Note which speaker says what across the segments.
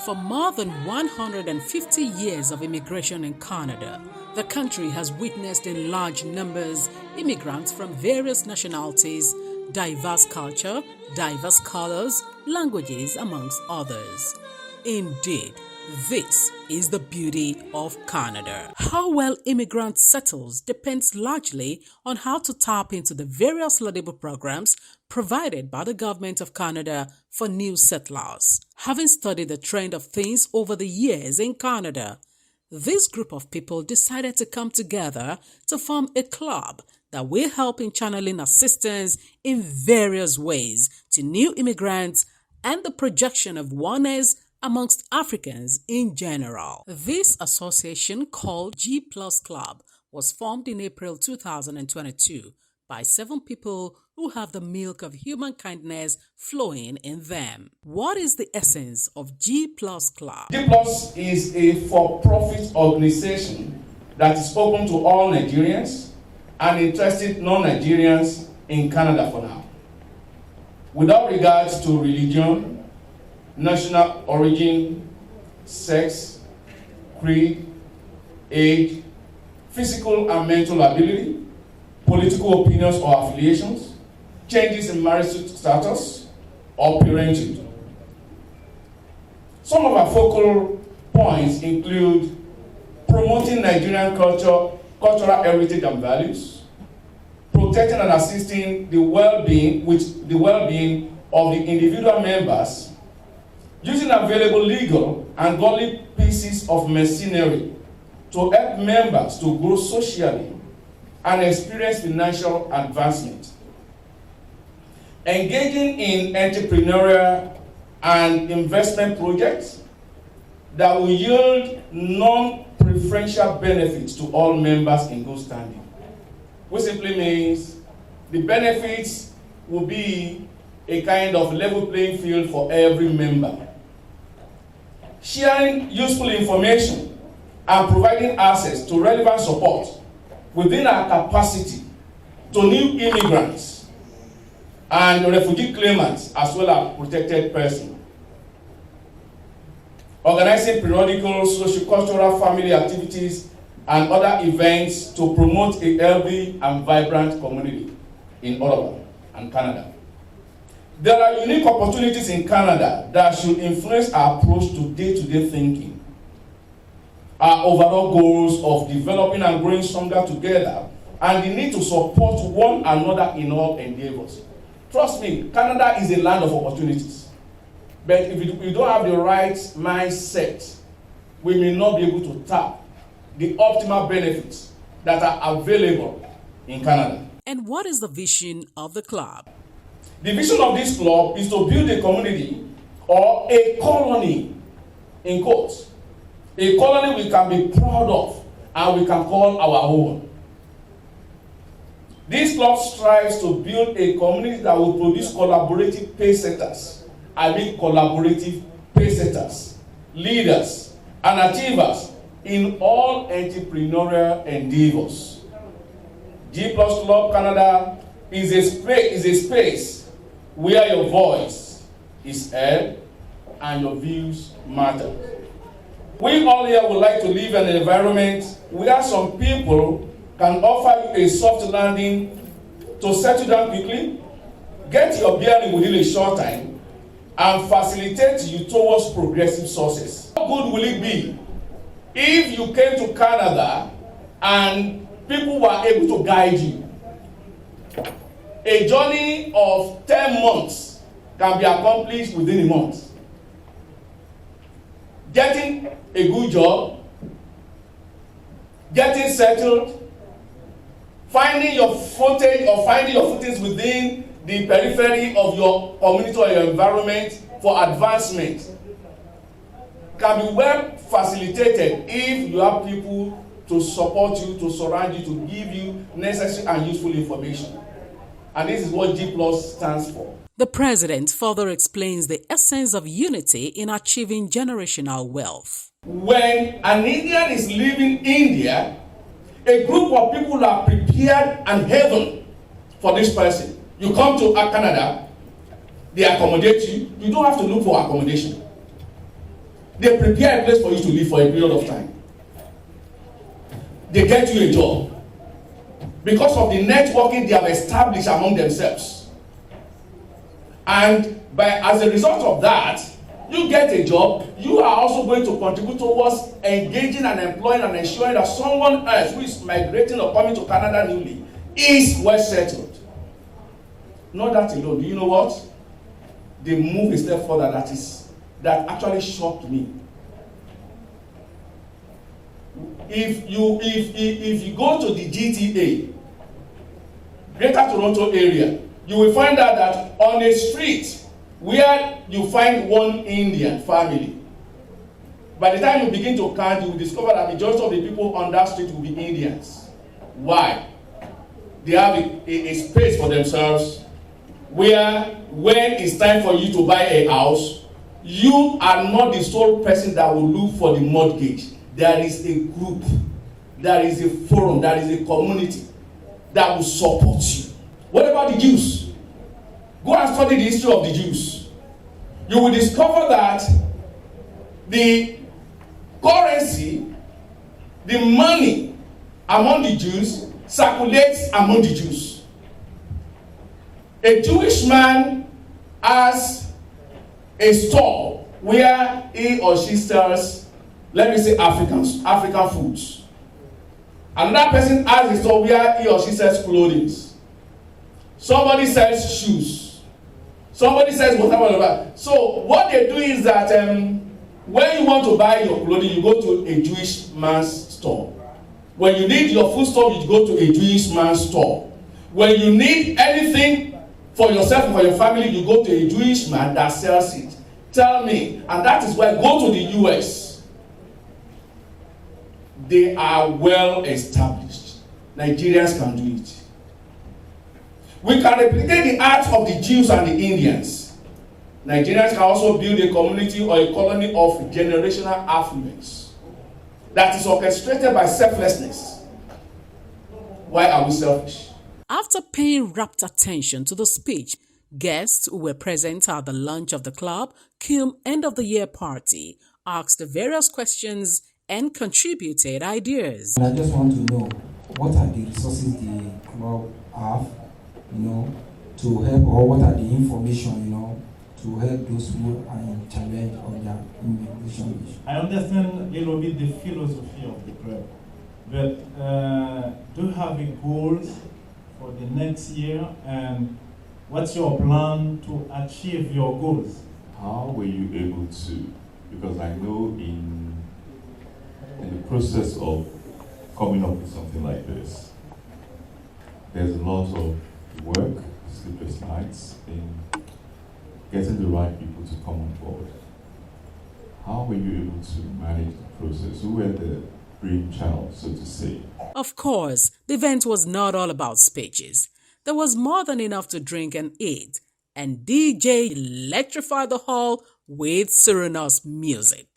Speaker 1: For more than 150 years of immigration in Canada, the country has witnessed in large numbers immigrants from various nationalities, diverse culture, diverse colors, languages, amongst others. Indeed, this is the beauty of Canada. How well immigrants settles depends largely on how to tap into the various laudable programs provided by the Government of Canada for new settlers. Having studied the trend of things over the years in Canada, this group of people decided to come together to form a club that will help in channeling assistance in various ways to new immigrants and the projection of oneness amongst Africans in general. This association, called GPlus Club, was formed in April 2022 by 7 people who have the milk of human kindness flowing in them. What is the essence of GPlus Club?
Speaker 2: GPlus is a for-profit organization that is open to all Nigerians and interested non-Nigerians in Canada for now, without regards to religion, national origin, sex, creed, age, physical and mental ability, political opinions or affiliations, changes in marriage status, or parentage. Some of our focal points include promoting Nigerian culture, cultural heritage and values, protecting and assisting the well-being of the individual members, using available legal and godly pieces of machinery to help members to grow socially and experience financial advancement, engaging in entrepreneurial and investment projects that will yield non-preferential benefits to all members in good standing, which simply means the benefits will be a kind of level playing field for every member. Sharing useful information and providing access to relevant support within our capacity to new immigrants and refugee claimants as well as protected persons. Organizing periodical socio-cultural family activities and other events to promote a healthy and vibrant community in Ottawa and Canada. There are unique opportunities in Canada that should influence our approach to day-to-day thinking, our overall goals of developing and growing stronger together, and the need to support one another in all endeavors. Trust me, Canada is a land of opportunities. But if we don't have the right mindset, we may not be able to tap the optimal benefits that are available in Canada.
Speaker 1: And what is the vision of the club?
Speaker 2: The vision of this club is to build a community or a colony, in quotes. A colony we can be proud of and we can call our own. This club strives to build a community that will produce collaborative pace setters. I mean collaborative pace setters, leaders, and achievers in all entrepreneurial endeavors. GPlus Club Canada is a space where your voice is heard and your views matter. We all here would like to live in an environment where some people can offer you a soft landing to settle down quickly, get your bearing within a short time, and facilitate you towards progressive success. How good will it be if you came to Canada and people were able to guide you? A journey of 10 months can be accomplished within a month. Getting a good job, getting settled, finding your footing or finding your footings within the periphery of your community or your environment for advancement can be well facilitated if you have people to support you, to surround you, to give you necessary and useful information. And this is what GPlus stands for.
Speaker 1: The president further explains the essence of unity in achieving generational wealth.
Speaker 2: When an Indian is leaving India, a group of people are prepared and heaven for this person. You come to Canada, they accommodate you. You don't have to look for accommodation. They prepare a place for you to live for a period of time. They get you a job because of the networking they have established among themselves. And as a result of that, you get a job, you are also going to contribute towards engaging and employing and ensuring that someone else who is migrating or coming to Canada newly is well settled. Not that alone. Do you know what? They move a step further that actually shocked me. If you go to the GTA, Greater Toronto area, you will find out that on a street where you find one Indian family, by the time you begin to count, you will discover that the majority of the people on that street will be Indians. Why? They have a space for themselves where when it's time for you to buy a house, you are not the sole person that will look for the mortgage. There is a group, there is a forum, there is a community that will support you. What about the Jews? Go and study the history of the Jews. You will discover that the currency, the money among the Jews circulates among the Jews. A Jewish man has a store where he or she sells, let me say, African foods. Another person has a store where he or she sells clothing. Somebody sells shoes. Somebody sells whatever. So what they do is that when you want to buy your clothing, you go to a Jewish man's store. When you need your food store, you go to a Jewish man's store. When you need anything for yourself and for your family, you go to a Jewish man that sells it. Tell me, and that is why go to the US. They are well established. Nigerians can do it. We can replicate the art of the Jews and the Indians. Nigerians can also build a community or a colony of generational affluence that is orchestrated by selflessness. Why are we selfish?
Speaker 1: After paying rapt attention to the speech, guests who were present at the launch of the club Kilm end of the year party asked various questions and contributed ideas.
Speaker 3: And I just want to know, what are the resources the club have, to help, or what are the information, to help those who are in challenge of their immigration issue?
Speaker 4: I understand a little bit the philosophy of the club, but do you have a goals for the next year, and what's your plan to achieve your goals?
Speaker 5: How were you able to, because I know in the process of coming up with something like this, there's a lot of work, sleepless nights in getting the right people to come on board. How were you able to manage the process? Who were the brainchild, so to say?
Speaker 1: Of course, the event was not all about speeches. There was more than enough to drink and eat, and DJ electrified the hall with Serena's music.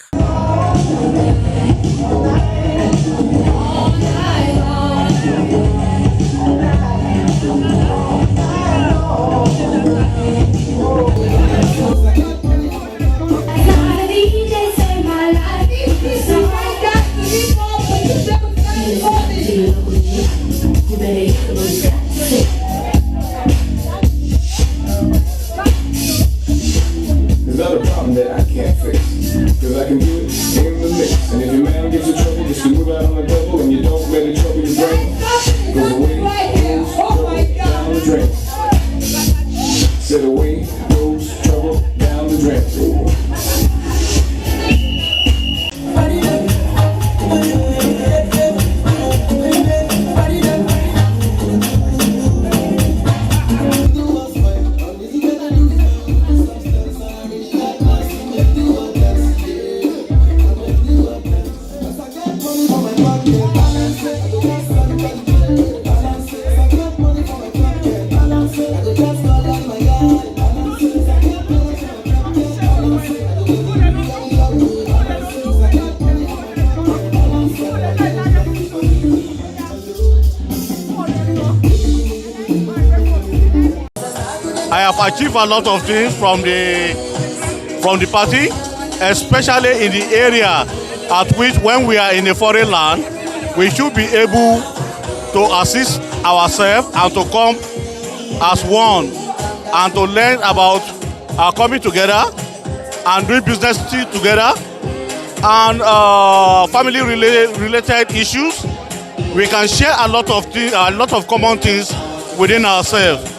Speaker 6: There's not a problem that I can't fix, cause I can do it in the mix. And if your man gives you trouble, just move out on the double, and you don't let the trouble you bring goes away, goes trouble down the drain. Said away goes trouble down the drain.
Speaker 7: I have achieved a lot of things from the party. especially in the area at which when we are in a foreign land, we should be able to assist ourselves and to come as one and to learn about our coming together and doing business together and family related issues. We can share a lot of things, a lot of common things within ourselves.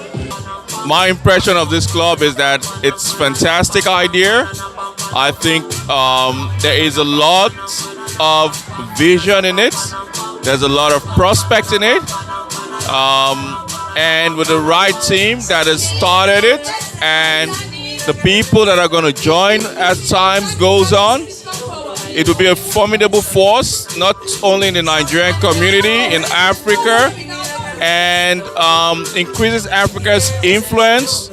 Speaker 8: My impression of this club is that it's a fantastic idea. I think there is a lot of vision in it. There's a lot of prospect in it. And with the right team that has started it and the people that are going to join as time goes on, it will be a formidable force, not only in the Nigerian community, in Africa, and increases Africa's influence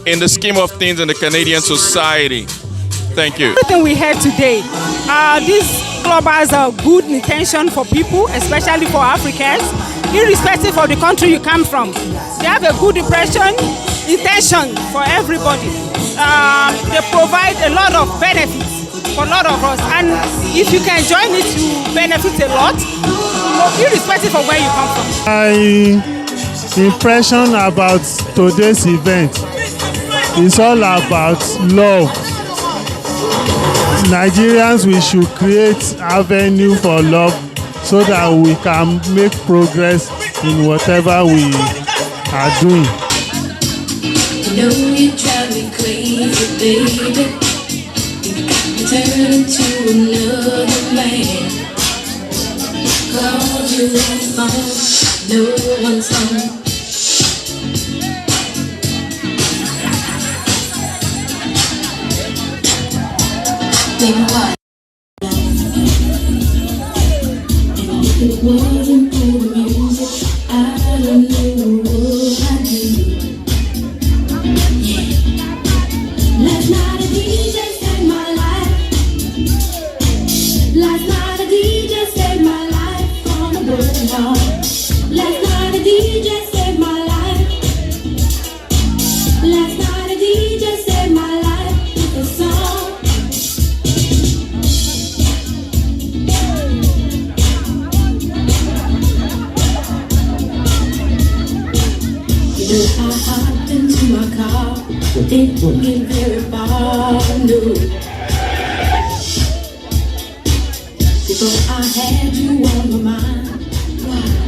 Speaker 8: in the scheme of things in the Canadian society. Thank you.
Speaker 9: Everything we heard today, this club has a good intention for people, especially for Africans, irrespective of the country you come from. They have a good intention for everybody. They provide a lot of benefits for a lot of us, and if you can join it, you benefit a lot, irrespective of where you come from.
Speaker 10: My impression about today's event is all about love. Nigerians, we should create avenue for love so that we can make progress in whatever we are doing.
Speaker 11: You know you drive me crazy, baby. You turn into another man. Call you on the phone, no one's home. Then what? And if it wasn't for the music, I don't know what I'd do. Yeah. Last night a DJ saved my life. Last night a DJ saved my life from a broken heart. Last night a DJ saved my life. Last night a DJ saved my life with a song. I hopped into my car, didn't get very far, no. Because I had you on my mind.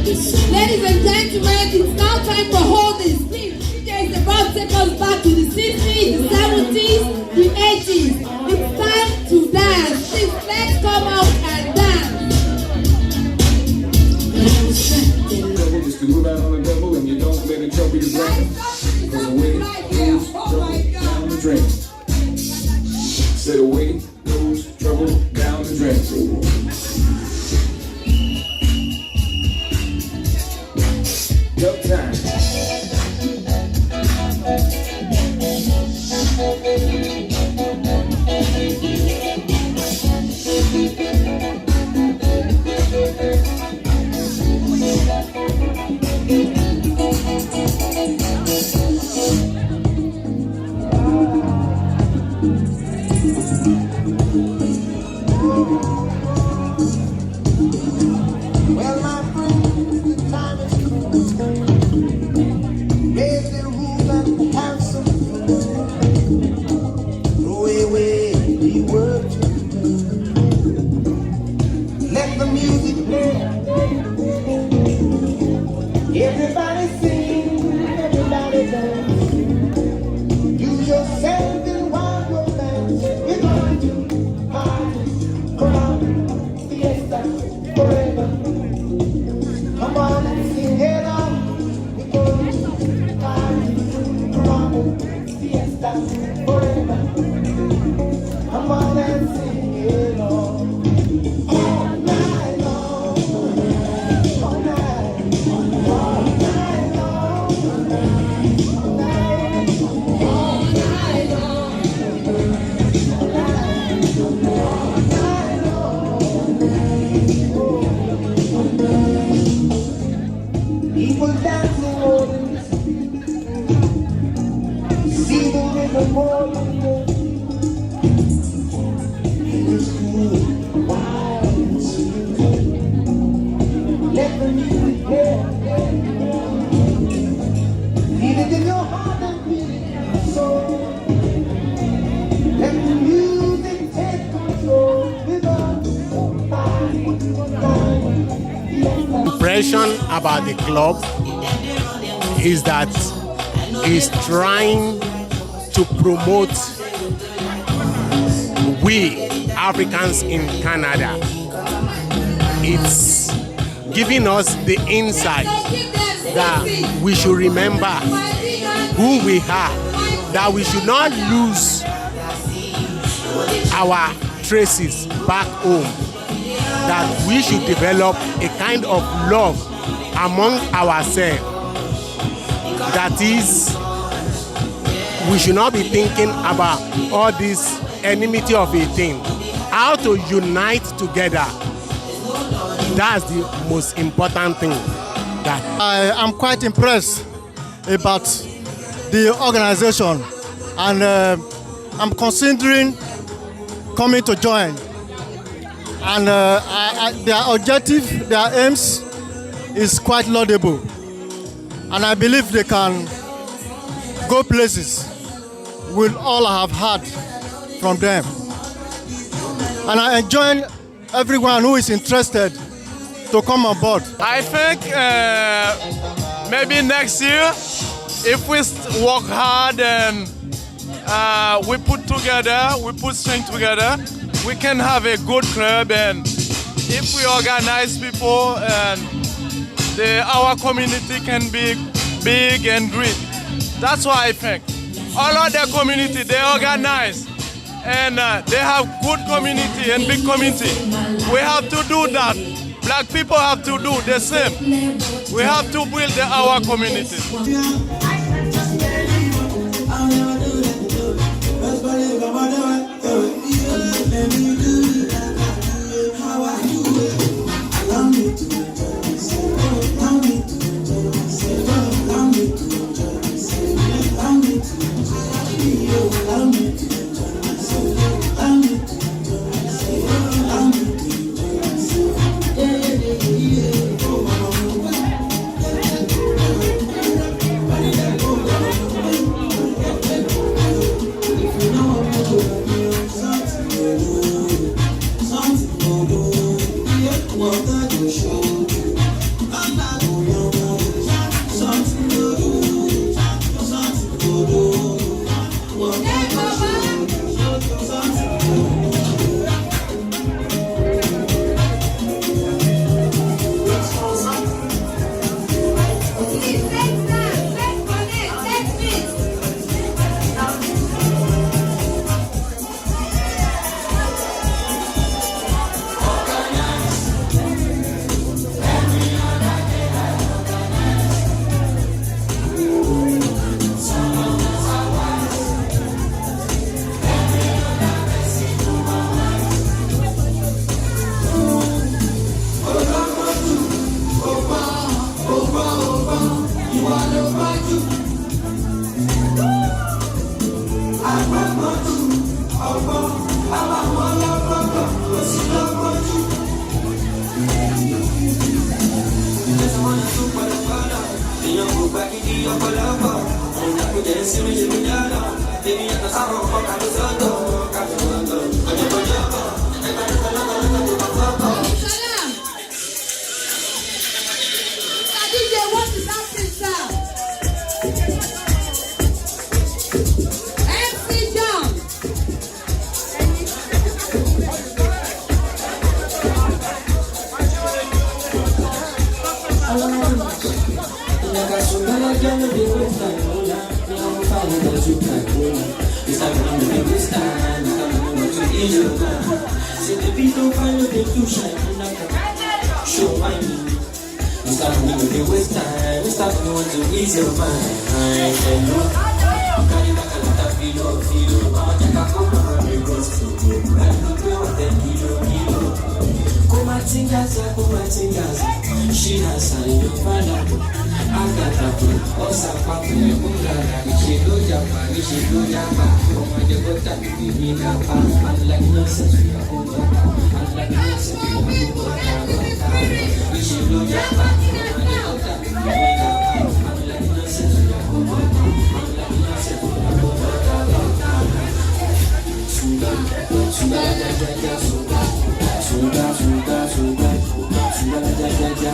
Speaker 12: Ladies and gentlemen, it's now time for holdings. Please, DJ is about to take us back to the 60s, the 70s, the 80s. It's time to dance. Please, let's come out and dance.
Speaker 11: But I was trapped in
Speaker 6: Just to move out on the double and you don't let it trouble your brain. Cause away goes trouble down the drain. Said away goes trouble down the drain. Dub time.
Speaker 13: impression about the club is that it's trying to promote we Africans in Canada. It's giving us the insight that we should remember who we are, that we should not lose our traces back home, that we should develop a kind of love among ourselves. That is, we should not be thinking about all this enmity of a thing. How to unite together. That's the most important thing.
Speaker 14: I am quite impressed about the organization, and I'm considering coming to join. And their objective, their aims is quite laudable. And I believe they can go places with all I have heard from them. And I enjoin everyone who is interested to come on board.
Speaker 15: I think maybe next year, if we work hard and we put strength together, we can have a good club. And if we organize people, and our community can be big and great. That's why I think all of the community, they organize and they have good community and big community. We have to do that. Black people have to do the same. We have to build our community.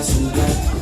Speaker 6: Sugar,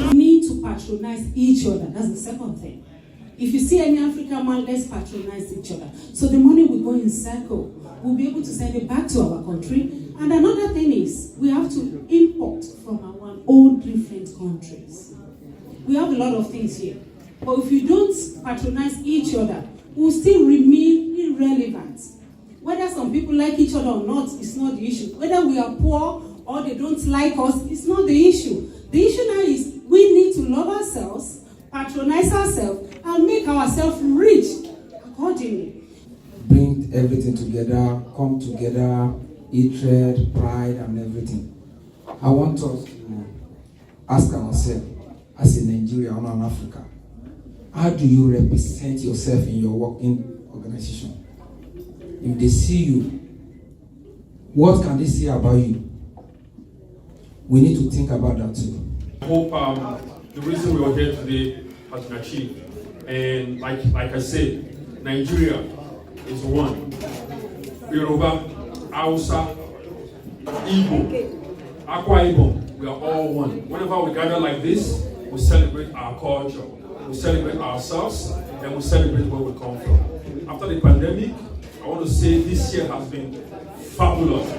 Speaker 16: We need to patronize each other. That's the second thing. If you see any African man, let's patronize each other. So the money will go in circle. We'll be able to send it back to our country. And another thing is, we have to import from our own different countries. We have a lot of things here. But if you don't patronize each other, we'll still remain irrelevant. Whether some people like each other or not, it's not the issue. Whether we are poor or they don't like us, it's not the issue. The issue now is we need to love ourselves, patronize ourselves, and make ourselves rich accordingly.
Speaker 3: Bring everything together, come together, hatred, pride, and everything. I want us to ask ourselves, as a Nigeria or an Africa, how do you represent yourself in your working organization? If they see you, what can they say about you? We need to think about that too.
Speaker 17: I hope the reason we are here today has been achieved. And like I said, Nigeria is one. Yoruba, Hausa, Igbo, Akwa Ibom, we are all one. Whenever we gather like this, we celebrate our culture, we celebrate ourselves, and we celebrate where we come from. After the pandemic, I want to say this year has been fabulous.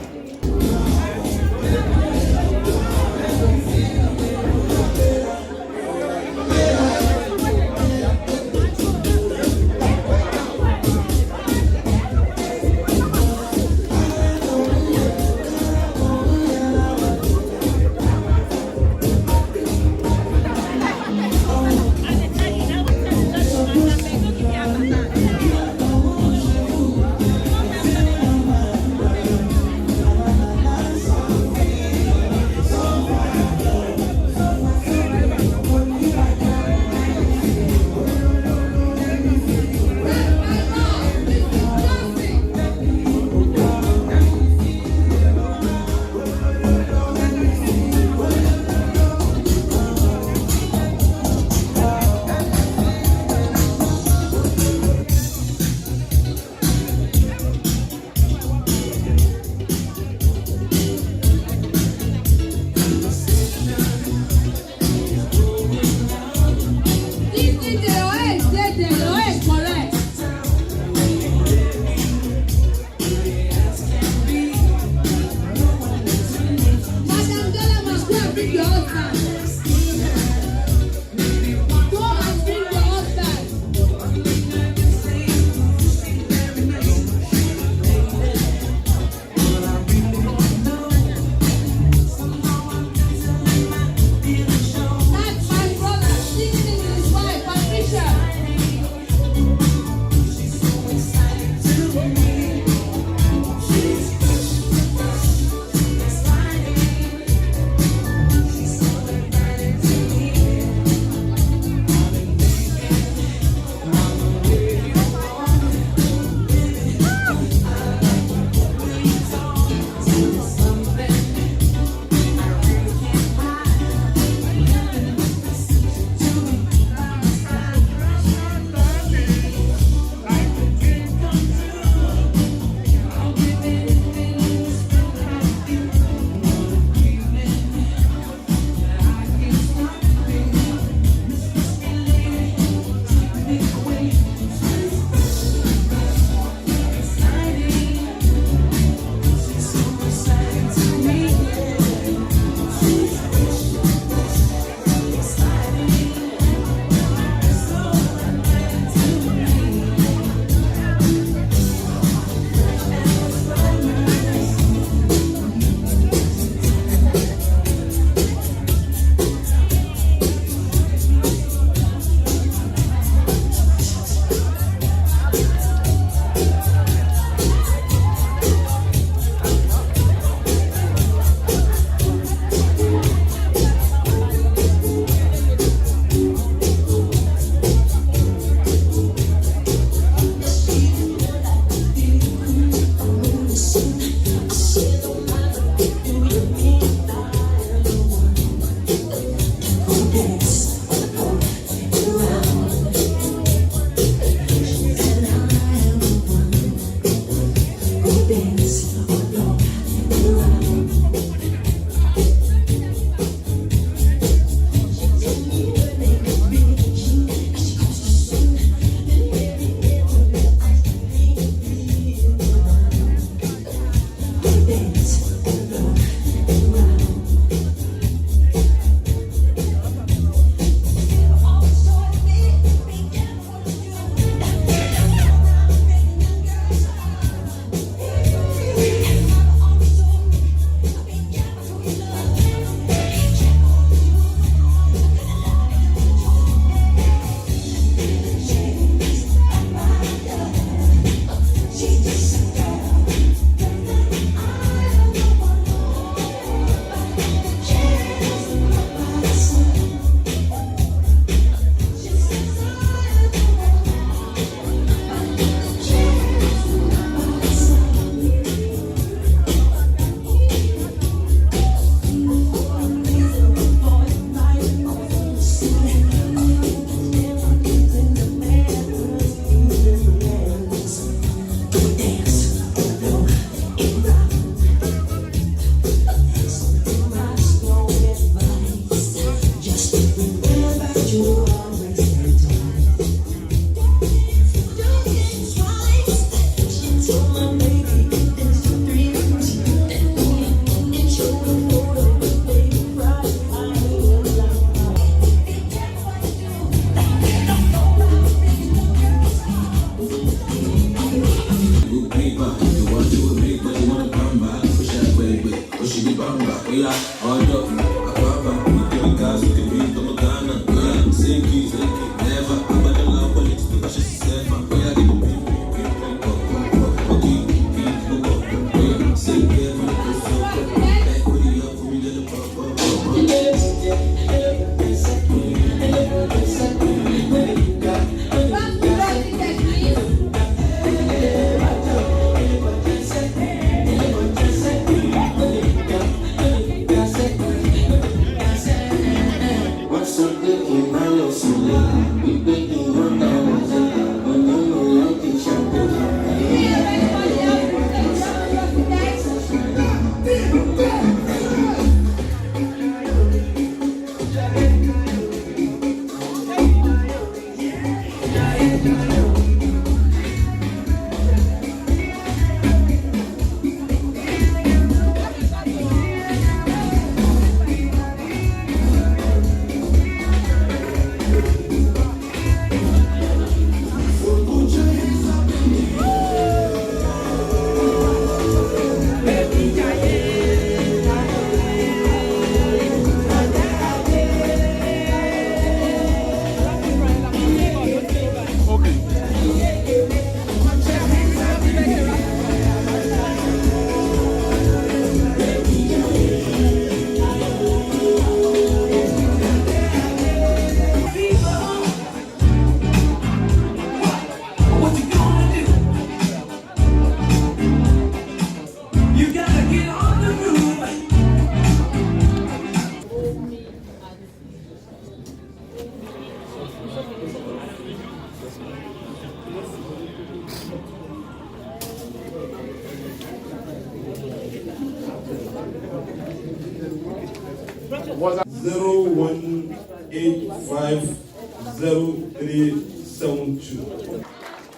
Speaker 2: 050372.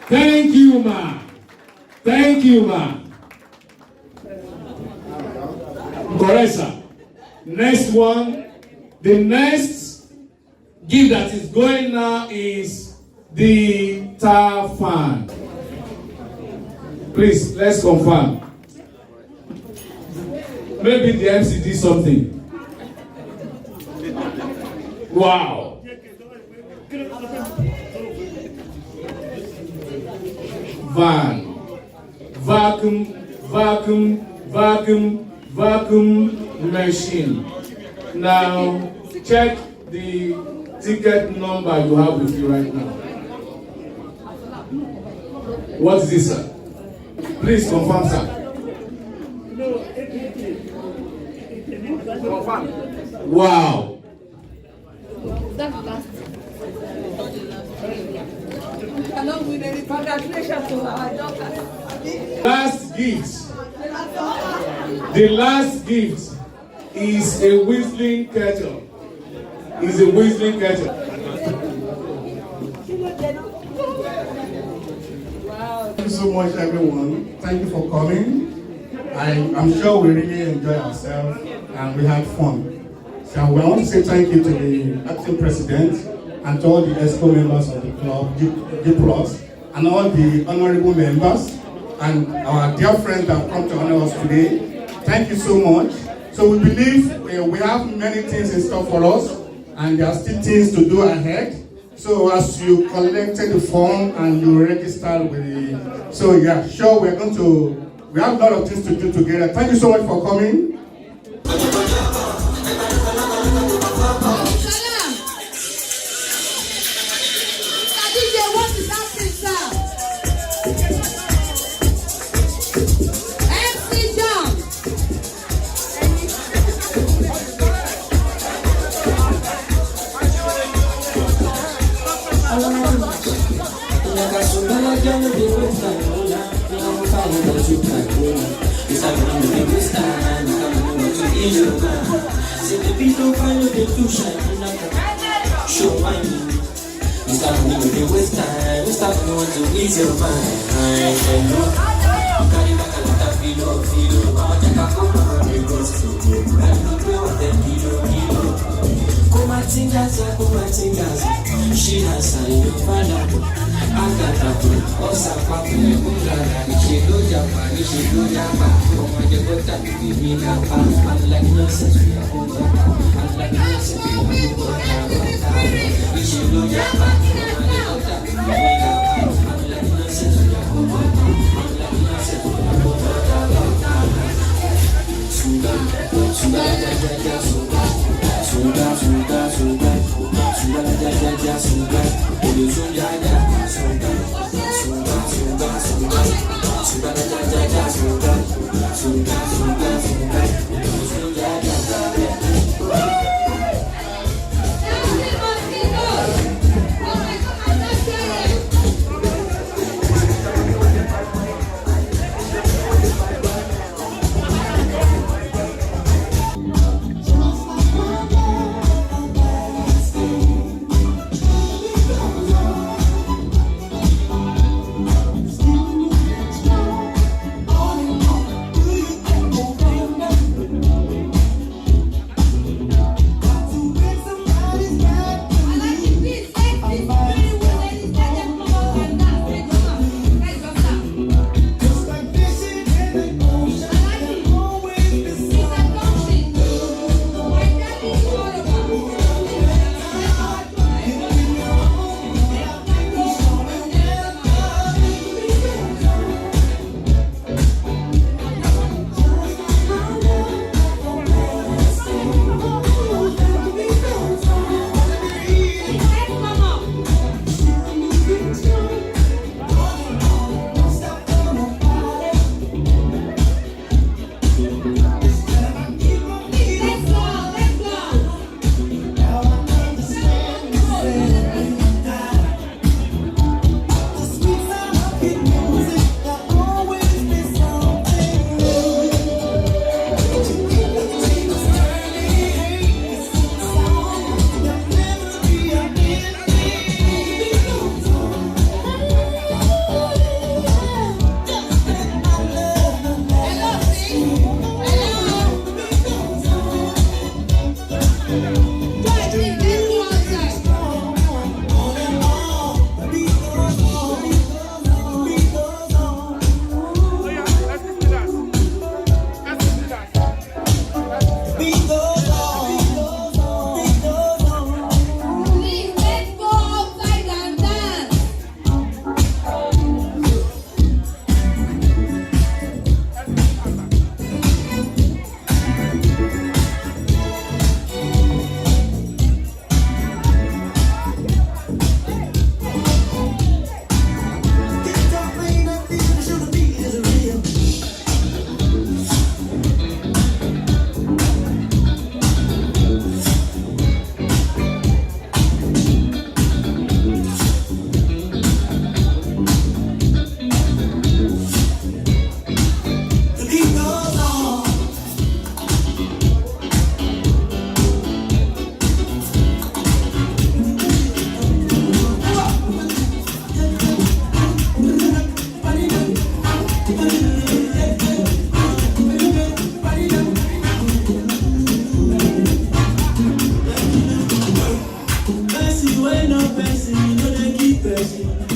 Speaker 2: Thank you, ma. Thank you, ma. Correct, sir. Next one. The next gift that is going now is the tar fan. Please, let's confirm. Maybe the MC did something. Wow. Van. Vacuum machine. Now, check the ticket number you have with you right now. What is this, sir? Please confirm, sir. Wow.
Speaker 12: Congratulations to our daughter.
Speaker 2: Last gift. The last gift is a whistling kettle. Is a whistling kettle.
Speaker 18: Thank you so much, everyone. Thank you for coming. I'm sure we really enjoyed ourselves and we had fun. So we want to say thank you to the acting president and to all the ESCO members of the club, GPlus, and all the honorable members and our dear friends that have come to honor us today. Thank you so much. So we believe we have many things in store for us and there are still things to do ahead. So as you collected the form and you registered with the, so yeah, sure we have a lot of things to do together. Thank you so much for coming.
Speaker 11: person, when no person, you know they keep person.